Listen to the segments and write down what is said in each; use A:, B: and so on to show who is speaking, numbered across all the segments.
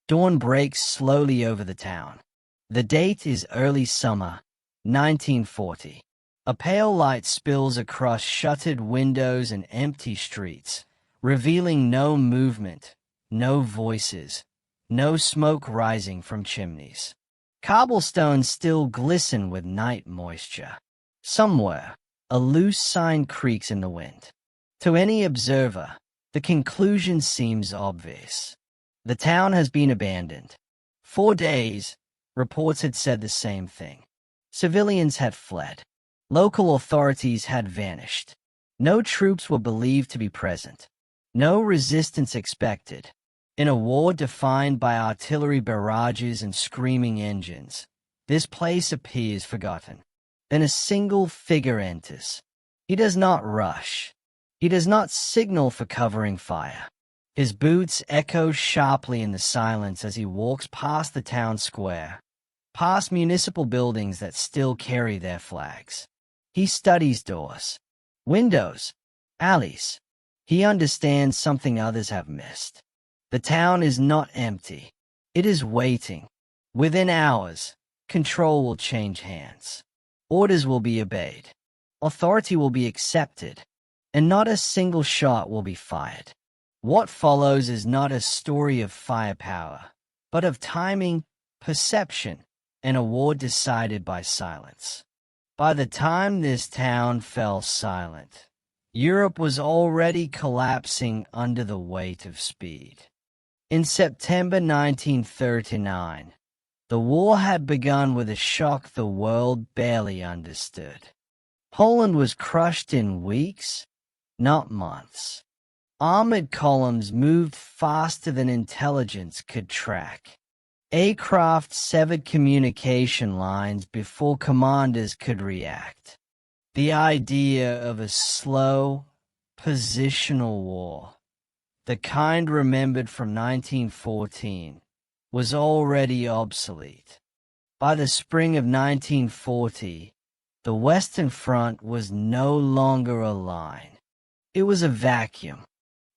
A: Dawn breaks slowly over the town. The date is early summer, 1940. A pale light spills across shuttered windows and empty streets, revealing no movement, no voices, no smoke rising from chimneys. Cobblestones still glisten with night moisture. Somewhere, a loose sign creaks in the wind. To any observer, the conclusion seems obvious. The town has been abandoned. 4 days, reports had said the same thing. Civilians had fled. Local authorities had vanished. No troops were believed to be present. No resistance expected. In a war defined by artillery barrages and screaming engines, this place appears forgotten. Then a single figure enters. He does not rush. He does not signal for covering fire. His boots echo sharply in the silence as he walks past the town square, past municipal buildings that still carry their flags. He studies doors, windows, alleys. He understands something others have missed. The town is not empty. It is waiting. Within hours, control will change hands. Orders will be obeyed. Authority will be accepted. And not a single shot will be fired. What follows is not a story of firepower, but of timing, perception, and a war decided by silence. By the time this town fell silent, Europe was already collapsing under the weight of speed. In September 1939, the war had begun with a shock the world barely understood. Poland was crushed in weeks, not months. Armored columns moved faster than intelligence could track. Aircraft severed communication lines before commanders could react. The idea of a slow, positional war, the kind remembered from 1914, was already obsolete. By the spring of 1940, the Western Front was no longer a line. It was a vacuum.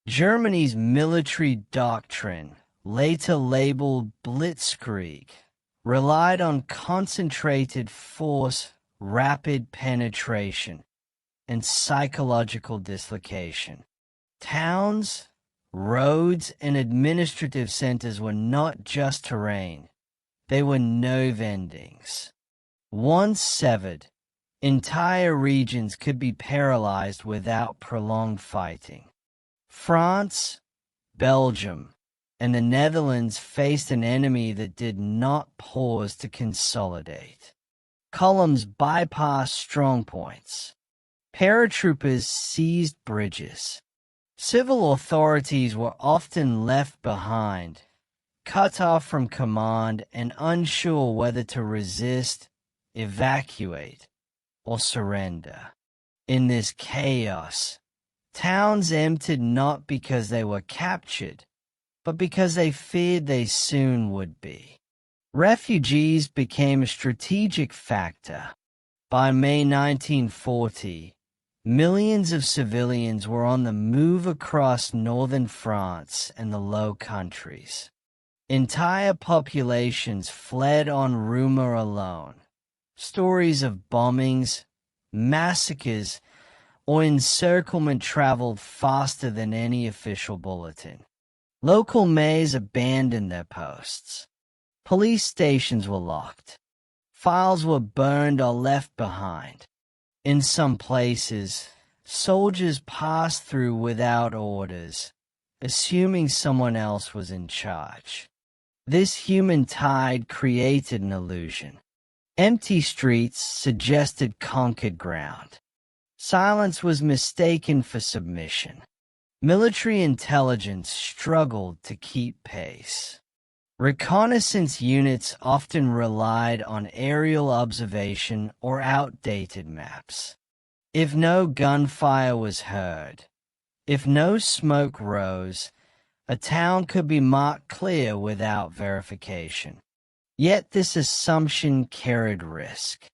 A: Germany's military doctrine, later labeled Blitzkrieg, relied on concentrated force, rapid penetration, and psychological dislocation. Towns, roads, and administrative centers were not just terrain. They were nerve endings. Once severed, entire regions could be paralyzed without prolonged fighting. France, Belgium, and the Netherlands faced an enemy that did not pause to consolidate. Columns bypassed strongpoints. Paratroopers seized bridges. Civil authorities were often left behind, cut off from command and unsure whether to resist, evacuate, or surrender. In this chaos, towns emptied not because they were captured, but because they feared they soon would be. Refugees became a strategic factor. By May 1940, millions of civilians were on the move across northern France and the Low Countries. Entire populations fled on rumor alone. Stories of bombings, massacres, or encirclement traveled faster than any official bulletin. Local mayors abandoned their posts. Police stations were locked. Files were burned or left behind. In some places, soldiers passed through without orders, assuming someone else was in charge. This human tide created an illusion. Empty streets suggested conquered ground. Silence was mistaken for submission. Military intelligence struggled to keep pace. Reconnaissance units often relied on aerial observation or outdated maps. If no gunfire was heard, if no smoke rose, a town could be marked clear without verification. Yet this assumption carried risk.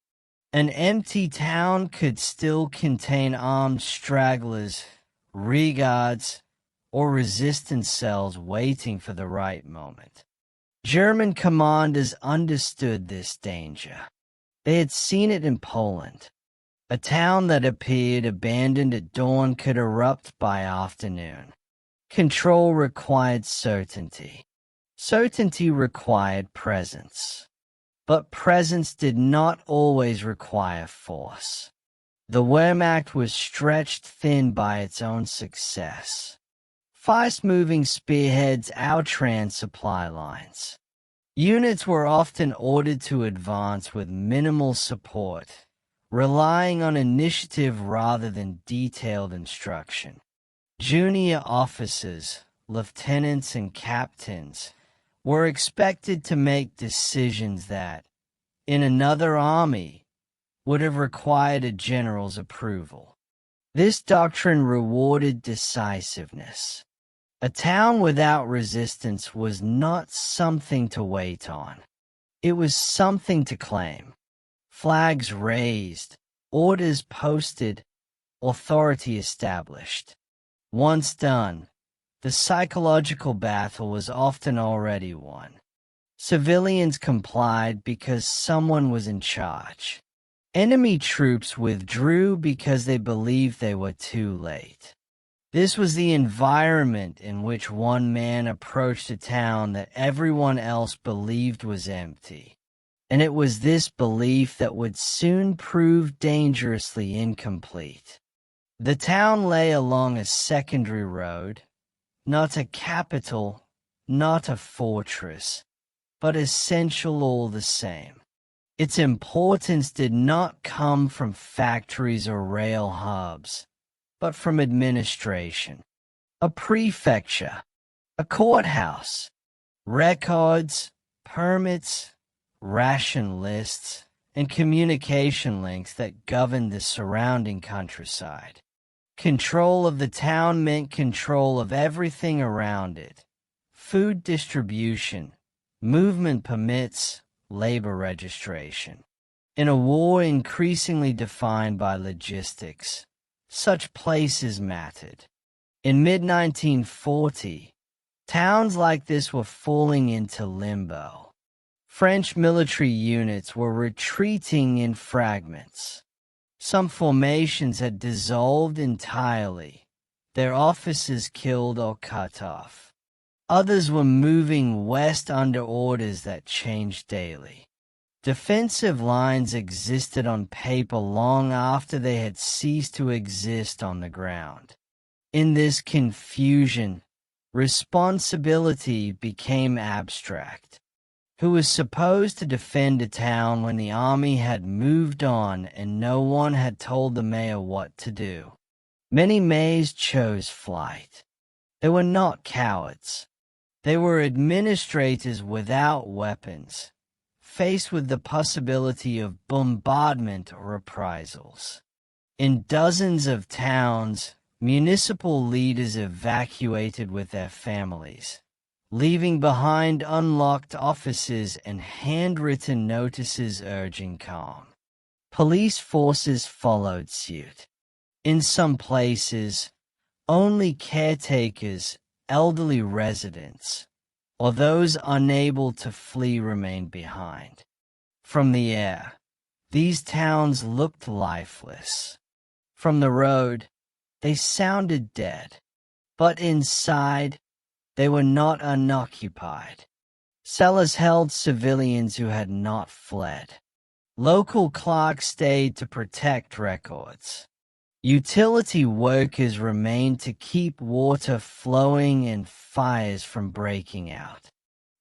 A: An empty town could still contain armed stragglers, rearguards, or resistance cells waiting for the right moment. German commanders understood this danger. They had seen it in Poland. A town that appeared abandoned at dawn could erupt by afternoon. Control required certainty. Certainty required presence. But presence did not always require force. The Wehrmacht was stretched thin by its own success. Fast-moving spearheads outran supply lines. Units were often ordered to advance with minimal support, relying on initiative rather than detailed instruction. Junior officers, lieutenants and captains, were expected to make decisions that, in another army, would have required a general's approval. This doctrine rewarded decisiveness. A town without resistance was not something to wait on. It was something to claim. Flags raised, orders posted, authority established. Once done, the psychological battle was often already won. Civilians complied because someone was in charge. Enemy troops withdrew because they believed they were too late. This was the environment in which one man approached a town that everyone else believed was empty. And it was this belief that would soon prove dangerously incomplete. The town lay along a secondary road, not a capital, not a fortress, but essential all the same. Its importance did not come from factories or rail hubs, but from administration. A prefecture, a courthouse, records, permits, ration lists, and communication links that governed the surrounding countryside. Control of the town meant control of everything around it. Food distribution, movement permits, labor registration. In a war increasingly defined by logistics, such places mattered. In mid-1940, towns like this were falling into limbo. French military units were retreating in fragments. Some formations had dissolved entirely, their officers killed or cut off. Others were moving west under orders that changed daily. Defensive lines existed on paper long after they had ceased to exist on the ground. In this confusion, responsibility became abstract. Who was supposed to defend a town when the army had moved on and no one had told the mayor what to do? Many mayors chose flight. They were not cowards. They were administrators without weapons, faced with the possibility of bombardment or reprisals. In dozens of towns, municipal leaders evacuated with their families, leaving behind unlocked offices and handwritten notices urging calm. Police forces followed suit. In some places, only caretakers, elderly residents, or those unable to flee remained behind. From the air, these towns looked lifeless. From the road, they sounded dead. But inside, they were not unoccupied. Cellars held civilians who had not fled. Local clerks stayed to protect records. Utility workers remained to keep water flowing and fires from breaking out.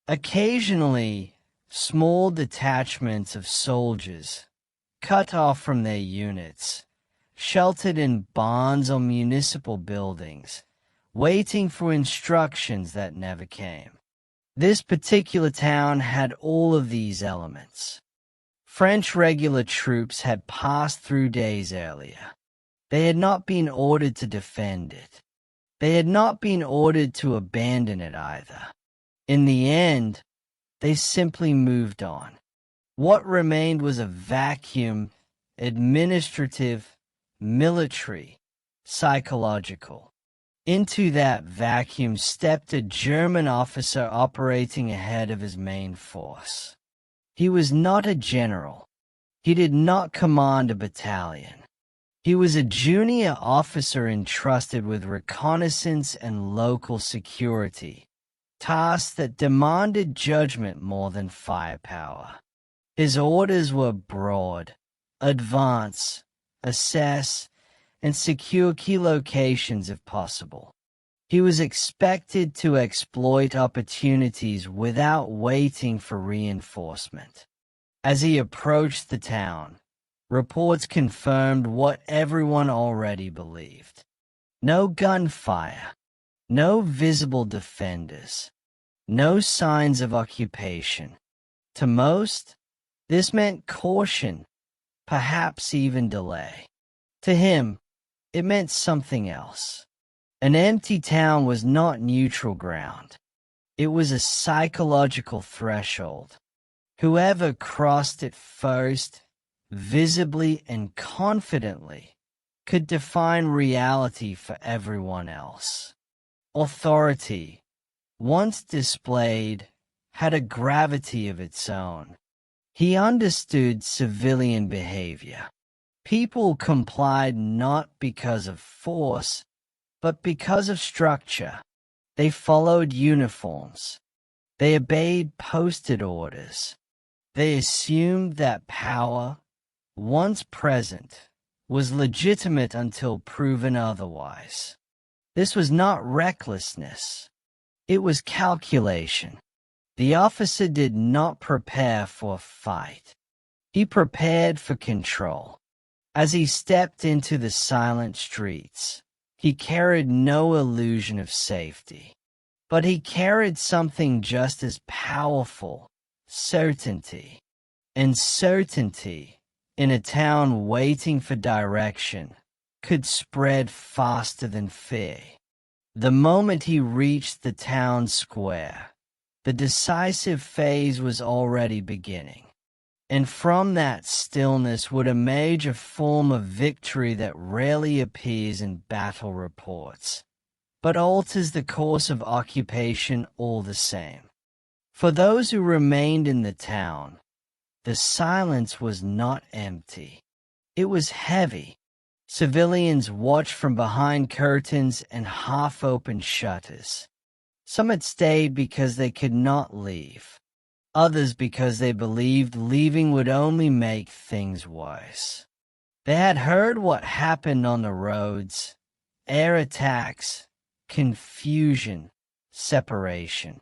A: Occasionally, small detachments of soldiers, cut off from their units, sheltered in barns or municipal buildings, waiting for instructions that never came. This particular town had all of these elements. French regular troops had passed through days earlier. They had not been ordered to defend it. They had not been ordered to abandon it either. In the end, they simply moved on. What remained was a vacuum, administrative, military, psychological. Into that vacuum stepped a German officer operating ahead of his main force. He was not a general. He did not command a battalion. He was a junior officer entrusted with reconnaissance and local security, tasks that demanded judgment more than firepower. His orders were broad: advance, assess, and secure key locations if possible. He was expected to exploit opportunities without waiting for reinforcement. As he approached the town, reports confirmed what everyone already believed. No gunfire, no visible defenders, no signs of occupation. To most, this meant caution, perhaps even delay. To him, it meant something else. An empty town was not neutral ground. It was a psychological threshold. Whoever crossed it first, visibly and confidently, could define reality for everyone else. Authority, once displayed, had a gravity of its own. He understood civilian behavior. People complied not because of force, but because of structure. They followed uniforms. They obeyed posted orders. They assumed that power, once present, was legitimate until proven otherwise. This was not recklessness. It was calculation. The officer did not prepare for a fight. He prepared for control. As he stepped into the silent streets, he carried no illusion of safety. But he carried something just as powerful: certainty. And certainty, in a town waiting for direction, could spread faster than fear. The moment he reached the town square, the decisive phase was already beginning. And from that stillness would emerge a form of victory that rarely appears in battle reports, but alters the course of occupation all the same. For those who remained in the town, the silence was not empty. It was heavy. Civilians watched from behind curtains and half-open shutters. Some had stayed because they could not leave. Others because they believed leaving would only make things worse. They had heard what happened on the roads: air attacks, confusion, separation.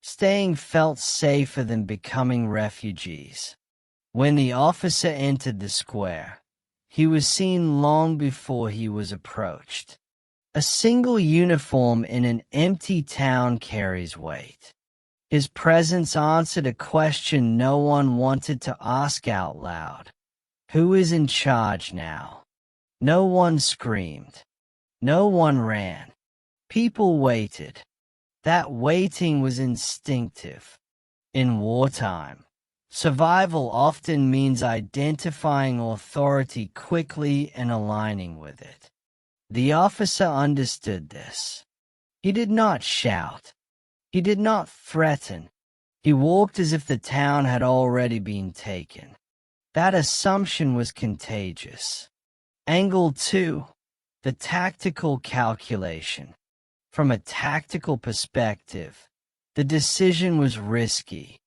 A: Staying felt safer than becoming refugees. When the officer entered the square, he was seen long before he was approached. A single uniform in an empty town carries weight. His presence answered a question no one wanted to ask out loud. Who is in charge now? No one screamed. No one ran. People waited. That waiting was instinctive. In wartime, survival often means identifying authority quickly and aligning with it. The officer understood this. He did not shout. He did not threaten. He walked as if the town had already been taken. That assumption was contagious. Angle 2. The tactical calculation. From a tactical perspective, the decision was risky.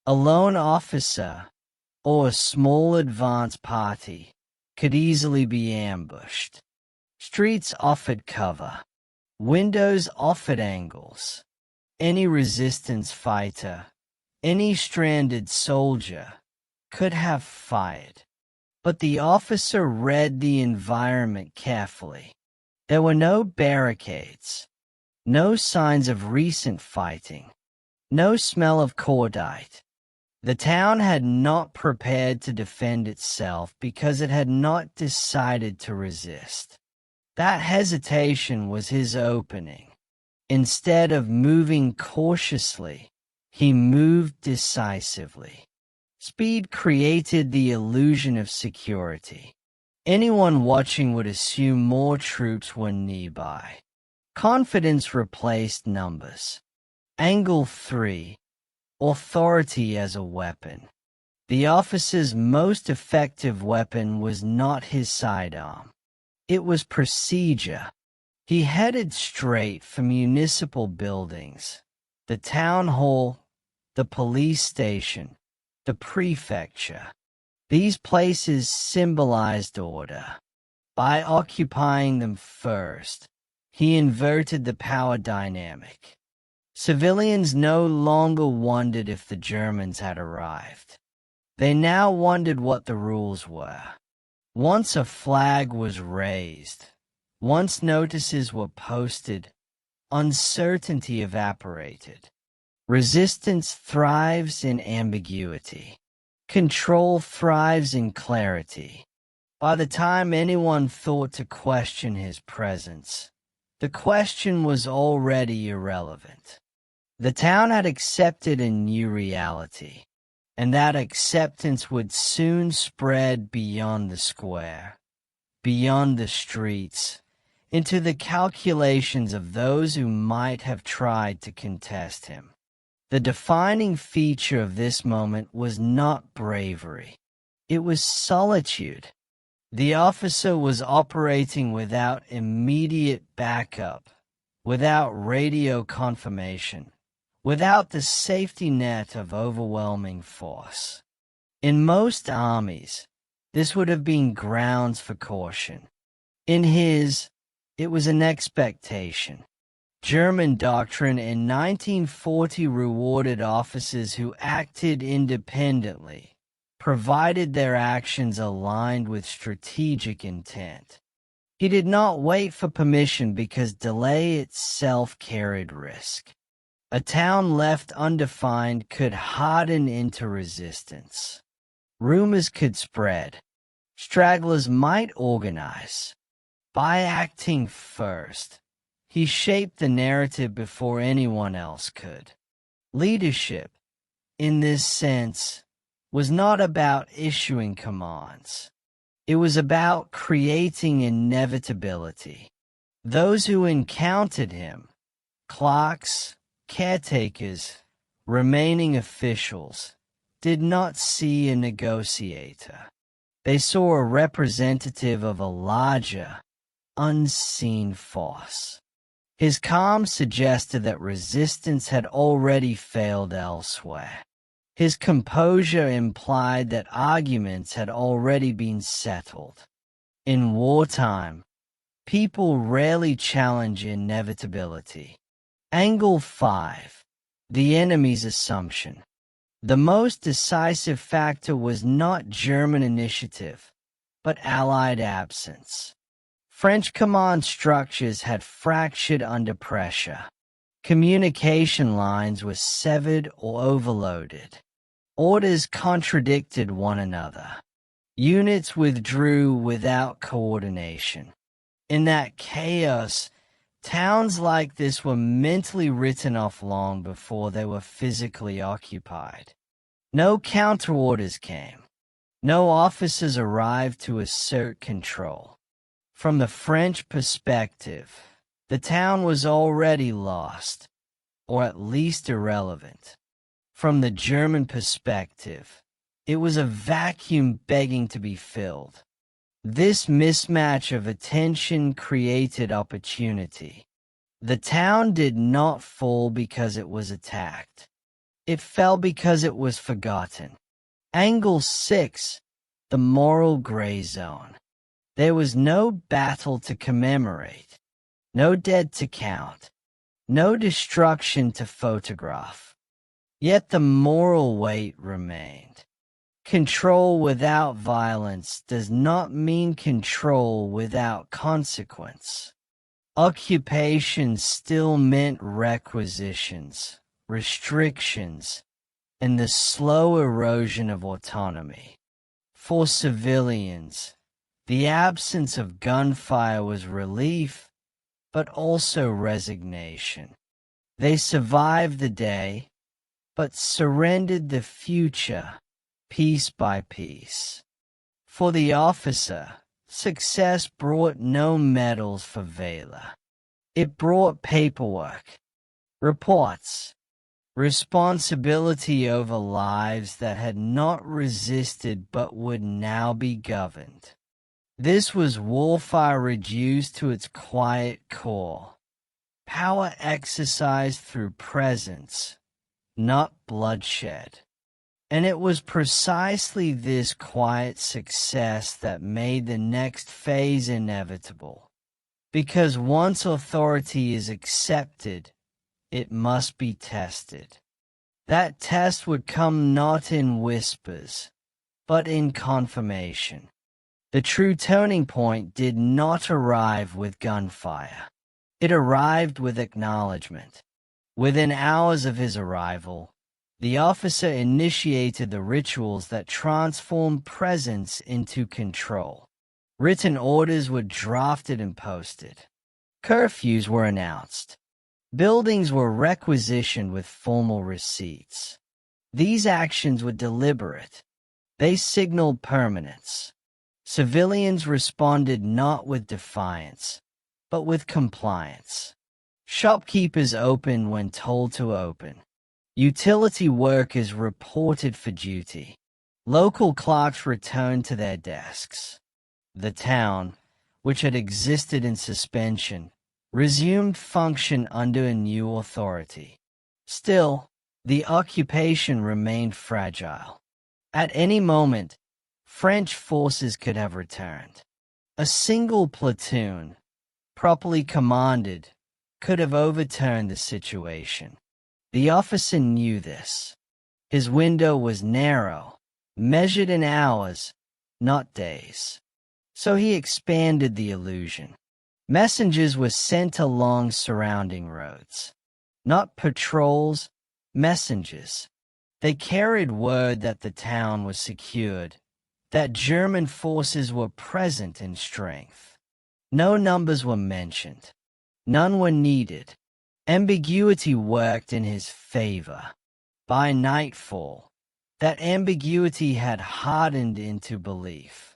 A: A lone officer, or a small advance party, could easily be ambushed. Streets offered cover. Windows offered angles. Any resistance fighter, any stranded soldier, could have fired. But the officer read the environment carefully. There were no barricades, no signs of recent fighting, no smell of cordite. The town had not prepared to defend itself because it had not decided to resist. That hesitation was his opening. Instead of moving cautiously, he moved decisively. Speed created the illusion of security. Anyone watching would assume more troops were nearby. Confidence replaced numbers. Angle 3. Authority as a weapon. The officer's most effective weapon was not his sidearm. It was procedure. He headed straight for municipal buildings, the town hall, the police station, the prefecture. These places symbolized order. By occupying them first, he inverted the power dynamic. Civilians no longer wondered if the Germans had arrived. They now wondered what the rules were. Once a flag was raised, once notices were posted, uncertainty evaporated. Resistance thrives in ambiguity. Control thrives in clarity. By the time anyone thought to question his presence, the question was already irrelevant. The town had accepted a new reality, and that acceptance would soon spread beyond the square, beyond the streets, into the calculations of those who might have tried to contest him. The defining feature of this moment was not bravery. It was solitude. The officer was operating without immediate backup, without radio confirmation, without the safety net of overwhelming force. In most armies, this would have been grounds for caution. In his, it was an expectation. German doctrine in 1940 rewarded officers who acted independently, provided their actions aligned with strategic intent. He did not wait for permission because delay itself carried risk. A town left undefined could harden into resistance. Rumors could spread. Stragglers might organize. By acting first, he shaped the narrative before anyone else could. Leadership, in this sense, was not about issuing commands. It was about creating inevitability. Those who encountered him, clerks, caretakers, remaining officials, did not see a negotiator. They saw a representative of a larger, unseen force. His calm suggested that resistance had already failed elsewhere. His composure implied that arguments had already been settled. In wartime, people rarely challenge inevitability. Angle 5. The enemy's assumption. The most decisive factor was not German initiative, but Allied absence. French command structures had fractured under pressure. Communication lines were severed or overloaded. Orders contradicted one another. Units withdrew without coordination. In that chaos, towns like this were mentally written off long before they were physically occupied. No counterorders came. No officers arrived to assert control. From the French perspective, the town was already lost, or at least irrelevant. From the German perspective, it was a vacuum begging to be filled. This mismatch of attention created opportunity. The town did not fall because it was attacked. It fell because it was forgotten. Angle 6, the moral gray zone. There was no battle to commemorate, no dead to count, no destruction to photograph. Yet the moral weight remained. Control without violence does not mean control without consequence. Occupation still meant requisitions, restrictions, and the slow erosion of autonomy. For civilians, the absence of gunfire was relief, but also resignation. They survived the day, but surrendered the future, piece by piece. For the officer, success brought no medals for valor. It brought paperwork, reports, responsibility over lives that had not resisted but would now be governed. This was warfare reduced to its quiet core, power exercised through presence, not bloodshed. And it was precisely this quiet success that made the next phase inevitable. Because once authority is accepted, it must be tested. That test would come not in whispers, but in confirmation. The true turning point did not arrive with gunfire. It arrived with acknowledgement. Within hours of his arrival, the officer initiated the rituals that transformed presence into control. Written orders were drafted and posted. Curfews were announced. Buildings were requisitioned with formal receipts. These actions were deliberate. They signaled permanence. Civilians responded not with defiance, but with compliance. Shopkeepers opened when told to open. Utility workers reported for duty. Local clerks returned to their desks. The town, which had existed in suspension, resumed function under a new authority. Still, the occupation remained fragile. At any moment, French forces could have returned. A single platoon, properly commanded, could have overturned the situation. The officer knew this. His window was narrow, measured in hours, not days. So he expanded the illusion. Messengers were sent along surrounding roads. Not patrols, messengers. They carried word that the town was secured, that German forces were present in strength. No numbers were mentioned. None were needed. Ambiguity worked in his favor. By nightfall, that ambiguity had hardened into belief.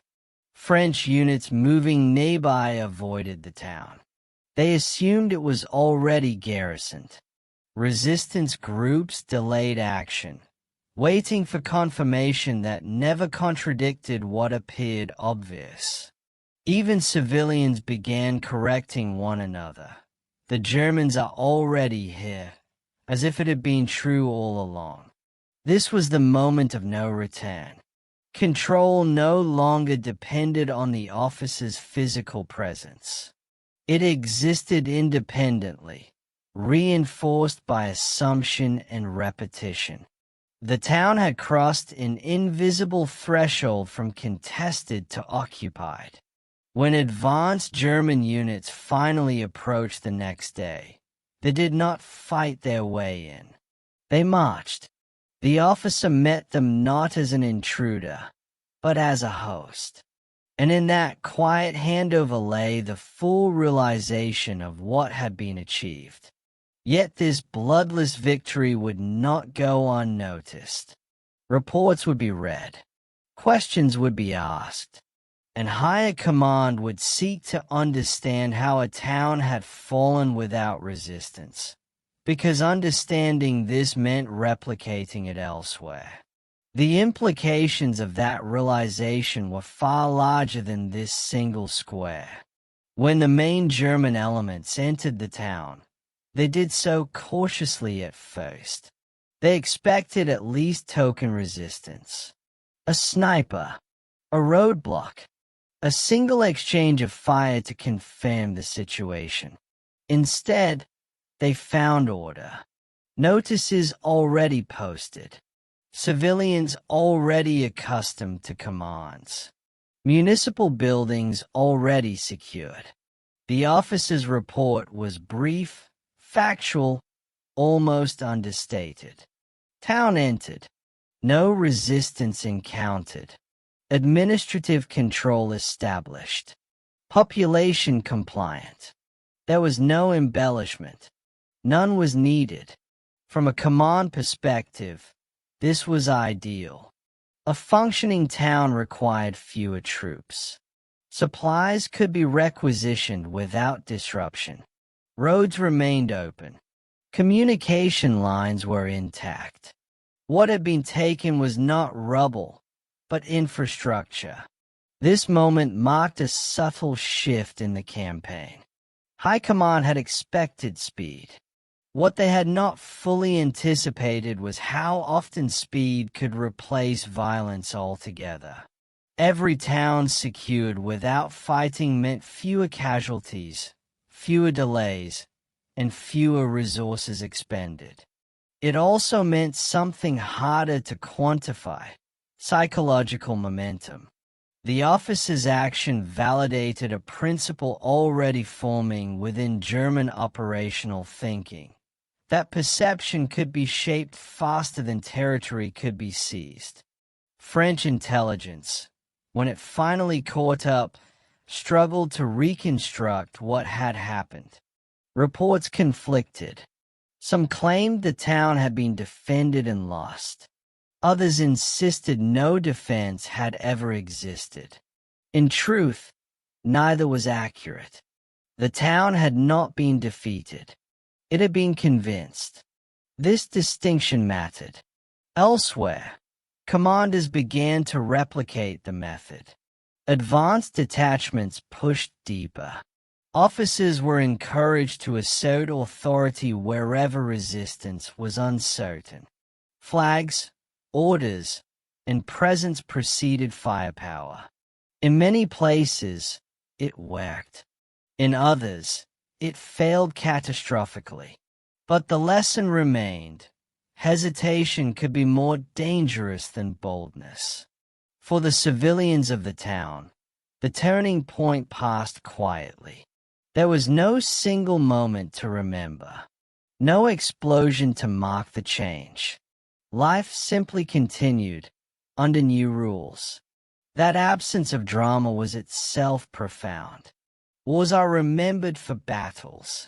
A: French units moving nearby avoided the town. They assumed it was already garrisoned. Resistance groups delayed action, waiting for confirmation that never contradicted what appeared obvious. Even civilians began correcting one another. The Germans are already here, as if it had been true all along. This was the moment of no return. Control no longer depended on the officer's physical presence. It existed independently, reinforced by assumption and repetition. The town had crossed an invisible threshold from contested to occupied. When advanced German units finally approached the next day, they did not fight their way in. They marched. The officer met them not as an intruder, but as a host. And in that quiet handover lay the full realization of what had been achieved. Yet this bloodless victory would not go unnoticed. Reports would be read, questions would be asked, and higher command would seek to understand how a town had fallen without resistance. Because understanding this meant replicating it elsewhere. The implications of that realization were far larger than this single square. When the main German elements entered the town, they did so cautiously at first. They expected at least token resistance. A sniper, a roadblock, a single exchange of fire to confirm the situation. Instead, they found order. Notices already posted. Civilians already accustomed to commands. Municipal buildings already secured. The officer's report was brief, factual, almost understated. Town entered. No resistance encountered. Administrative control established. Population compliant. There was no embellishment. None was needed. From a command perspective, this was ideal. A functioning town required fewer troops. Supplies could be requisitioned without disruption. Roads remained open. Communication lines were intact. What had been taken was not rubble, but infrastructure. This moment marked a subtle shift in the campaign. High Command had expected speed. What they had not fully anticipated was how often speed could replace violence altogether. Every town secured without fighting meant fewer casualties, fewer delays, and fewer resources expended. It also meant something harder to quantify: psychological momentum. The officer's action validated a principle already forming within German operational thinking: that perception could be shaped faster than territory could be seized. French intelligence, when it finally caught up, struggled to reconstruct what had happened. Reports conflicted. Some claimed the town had been defended and lost. Others insisted no defense had ever existed. In truth, neither was accurate. The town had not been defeated. It had been convinced. This distinction mattered. Elsewhere, commanders began to replicate the method. Advanced detachments pushed deeper. Officers were encouraged to assert authority wherever resistance was uncertain. Flags, orders, and presence preceded firepower. In many places, it worked. In others, it failed catastrophically. But the lesson remained: hesitation could be more dangerous than boldness. For the civilians of the town, the turning point passed quietly. There was no single moment to remember, no explosion to mark the change. Life simply continued, under new rules. That absence of drama was itself profound. Wars are remembered for battles.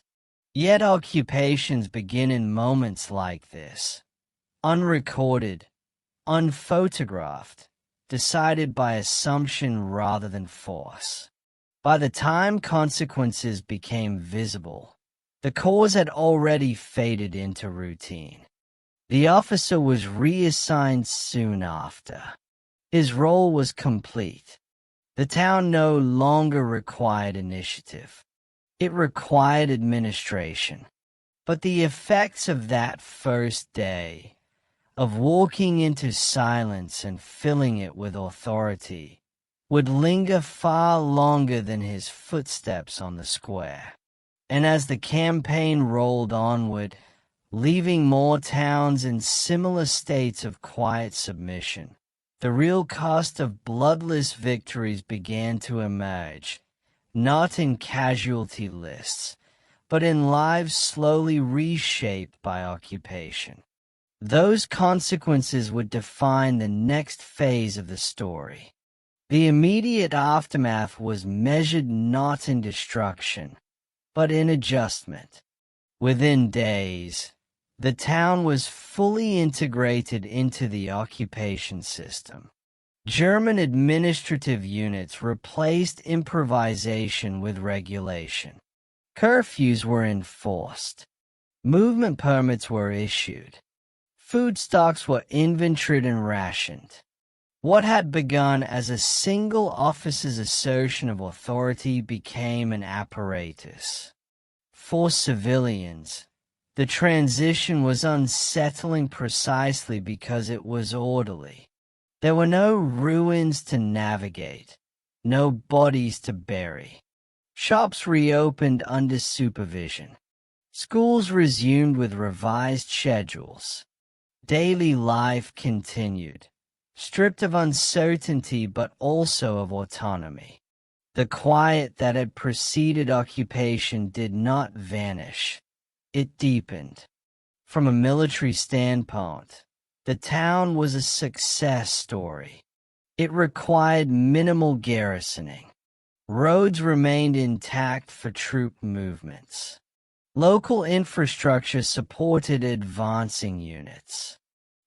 A: Yet occupations begin in moments like this, unrecorded, unphotographed, decided by assumption rather than force. By the time consequences became visible, the cause had already faded into routine. The officer was reassigned soon after. His role was complete. The town no longer required initiative. It required administration. But the effects of that first day, of walking into silence and filling it with authority, would linger far longer than his footsteps on the square. And as the campaign rolled onward, leaving more towns in similar states of quiet submission, the real cost of bloodless victories began to emerge, not in casualty lists, but in lives slowly reshaped by occupation. Those consequences would define the next phase of the story. The immediate aftermath was measured not in destruction, but in adjustment. Within days, the town was fully integrated into the occupation system. German administrative units replaced improvisation with regulation. Curfews were enforced. Movement permits were issued. Food stocks were inventoried and rationed. What had begun as a single officer's assertion of authority became an apparatus. For civilians, the transition was unsettling precisely because it was orderly. There were no ruins to navigate, no bodies to bury. Shops reopened under supervision. Schools resumed with revised schedules. Daily life continued, stripped of uncertainty but also of autonomy. The quiet that had preceded occupation did not vanish. It deepened. From a military standpoint, the town was a success story. It required minimal garrisoning. Roads remained intact for troop movements. Local infrastructure supported advancing units.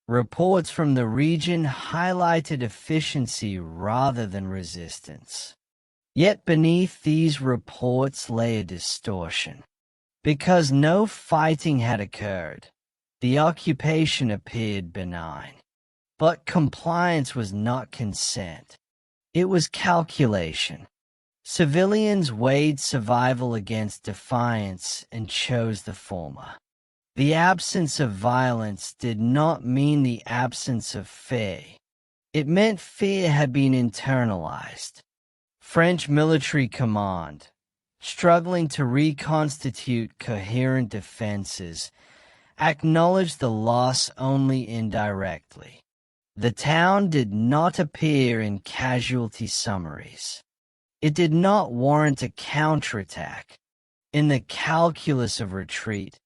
A: Reports from the region highlighted efficiency rather than resistance. Yet beneath these reports lay a distortion. Because no fighting had occurred, the occupation appeared benign. But compliance was not consent. It was calculation. Civilians weighed survival against defiance and chose the former. The absence of violence did not mean the absence of fear. It meant fear had been internalized. French military command, struggling to reconstitute coherent defenses, acknowledged the loss only indirectly. The town did not appear in casualty summaries. It did not warrant a counterattack. In the calculus of retreat,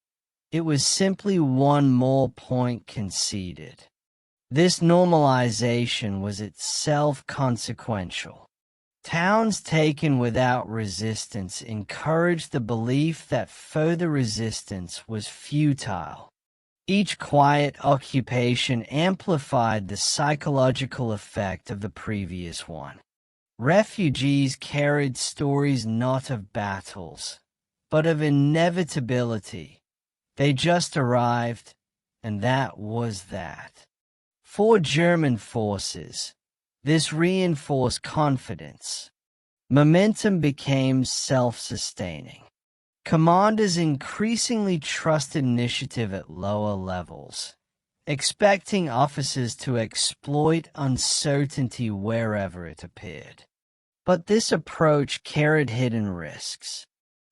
A: it was simply one more point conceded. This normalization was itself consequential. Towns taken without resistance encouraged the belief that further resistance was futile. Each quiet occupation amplified the psychological effect of the previous one. Refugees carried stories not of battles, but of inevitability. They just arrived, and that was that. For German forces, this reinforced confidence. Momentum became self-sustaining. Commanders increasingly trusted initiative at lower levels, expecting officers to exploit uncertainty wherever it appeared. But this approach carried hidden risks.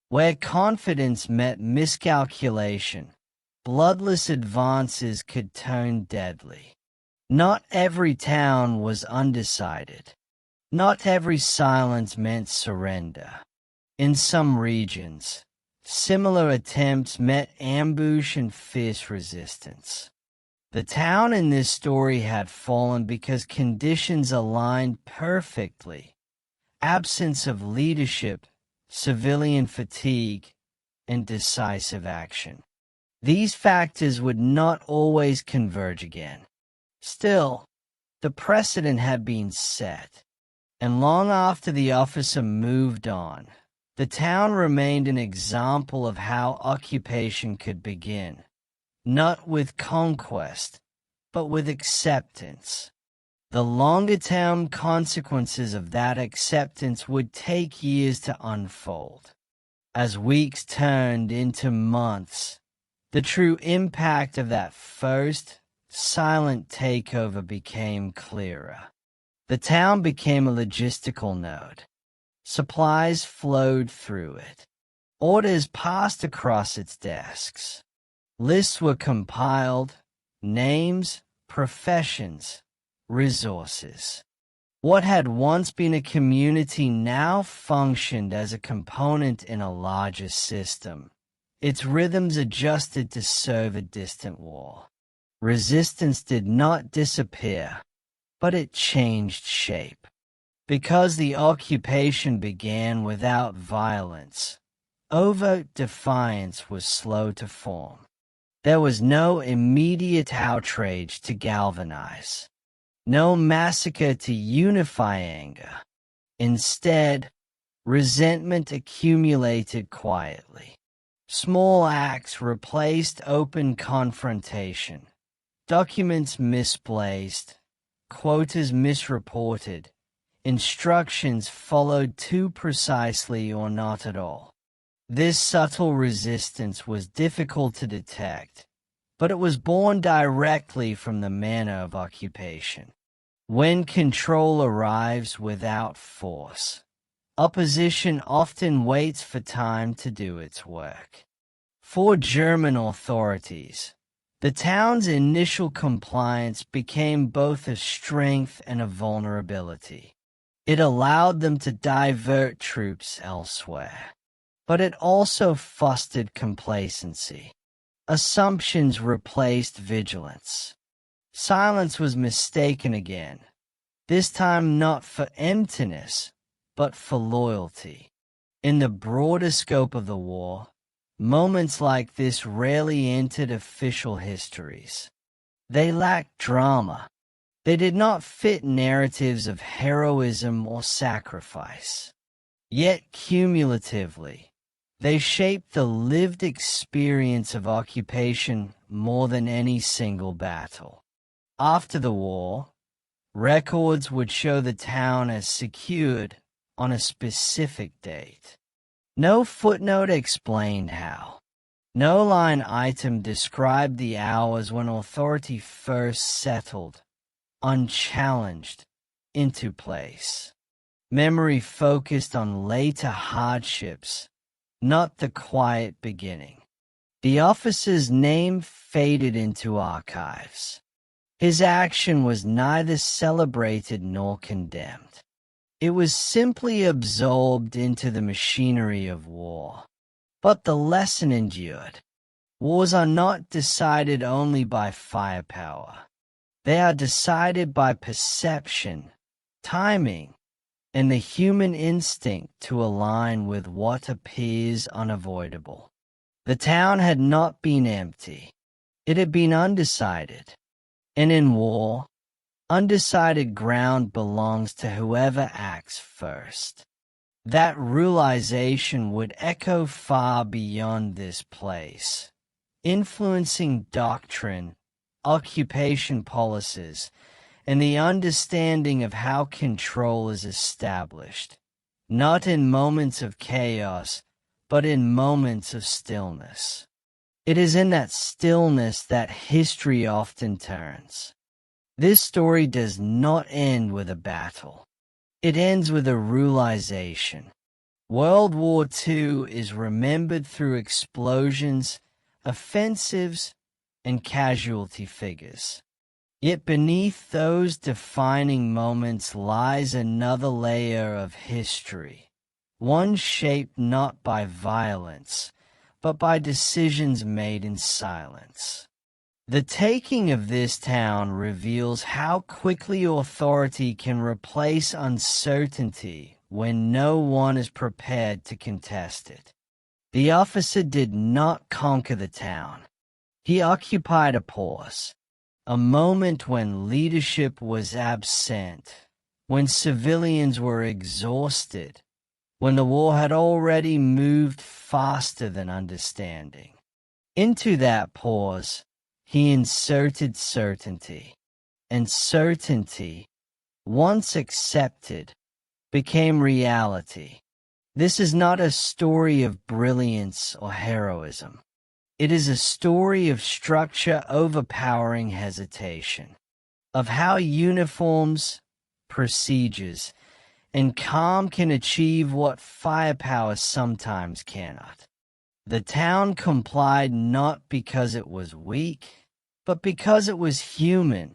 A: Where confidence met miscalculation, bloodless advances could turn deadly. Not every town was undecided. Not every silence meant surrender. In some regions, similar attempts met ambush and fierce resistance. The town in this story had fallen because conditions aligned perfectly. Absence of leadership, civilian fatigue, and decisive action. These factors would not always converge again. Still, the precedent had been set, and long after the officer moved on, the town remained an example of how occupation could begin, not with conquest, but with acceptance. The longer-term consequences of that acceptance would take years to unfold. As weeks turned into months, the true impact of that first, silent takeover became clearer. The town became a logistical node. Supplies flowed through it. Orders passed across its desks. Lists were compiled, names, professions, resources. What had once been a community now functioned as a component in a larger system. Its rhythms adjusted to serve a distant war. Resistance did not disappear, but it changed shape. Because the occupation began without violence, overt defiance was slow to form. There was no immediate outrage to galvanize. No massacre to unify anger. Instead, resentment accumulated quietly. Small acts replaced open confrontation. Documents misplaced. Quotas misreported. Instructions followed too precisely or not at all. This subtle resistance was difficult to detect, but it was born directly from the manner of occupation. When control arrives without force, opposition often waits for time to do its work. For German authorities, the town's initial compliance became both a strength and a vulnerability. It allowed them to divert troops elsewhere, but it also fostered complacency. Assumptions replaced vigilance. Silence was mistaken again, this time not for emptiness, but for loyalty. In the broader scope of the war, moments like this rarely entered official histories. They lacked drama. They did not fit narratives of heroism or sacrifice. Yet cumulatively, They shaped the lived experience of occupation more than any single battle. After the war, records would show the town as secured on a specific date. No footnote explained how. No line item described the hours when authority first settled, unchallenged, into place. Memory focused on later hardships, not the quiet beginning. The officer's name faded into archives. His action was neither celebrated nor condemned. It was simply absorbed into the machinery of war. But the lesson endured. Wars are not decided only by firepower. They are decided by perception, timing, and the human instinct to align with what appears unavoidable. The town had not been empty. It had been undecided. And in war, undecided ground belongs to whoever acts first. That realization would echo far beyond this place, influencing doctrine, occupation policies, and the understanding of how control is established, not in moments of chaos, but in moments of stillness. It is in that stillness that history often turns. This story does not end with a battle. It ends with a realization. World War II is remembered through explosions, offensives, and casualty figures. Yet beneath those defining moments lies another layer of history, one shaped not by violence, but by decisions made in silence. The taking of this town reveals how quickly authority can replace uncertainty when no one is prepared to contest it. The officer did not conquer the town. He occupied a pause, a moment when leadership was absent, when civilians were exhausted, when the war had already moved faster than understanding. Into that pause, he inserted certainty, and certainty, once accepted, became reality. This is not a story of brilliance or heroism. It is a story of structure overpowering hesitation, of how uniforms, procedures, and calm can achieve what firepower sometimes cannot. The town complied not because it was weak, but because it was human,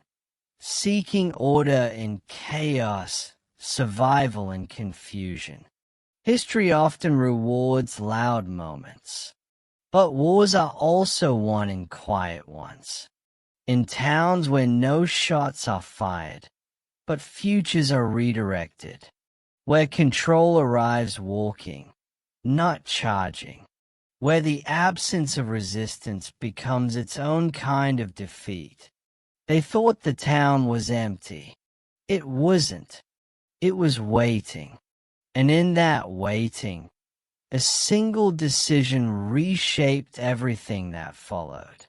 A: seeking order in chaos, survival in confusion. History often rewards loud moments, but wars are also won in quiet ones. In towns where no shots are fired, but futures are redirected, where control arrives walking, not charging, where the absence of resistance becomes its own kind of defeat. They thought the town was empty. It wasn't. It was waiting. And in that waiting, a single decision reshaped everything that followed.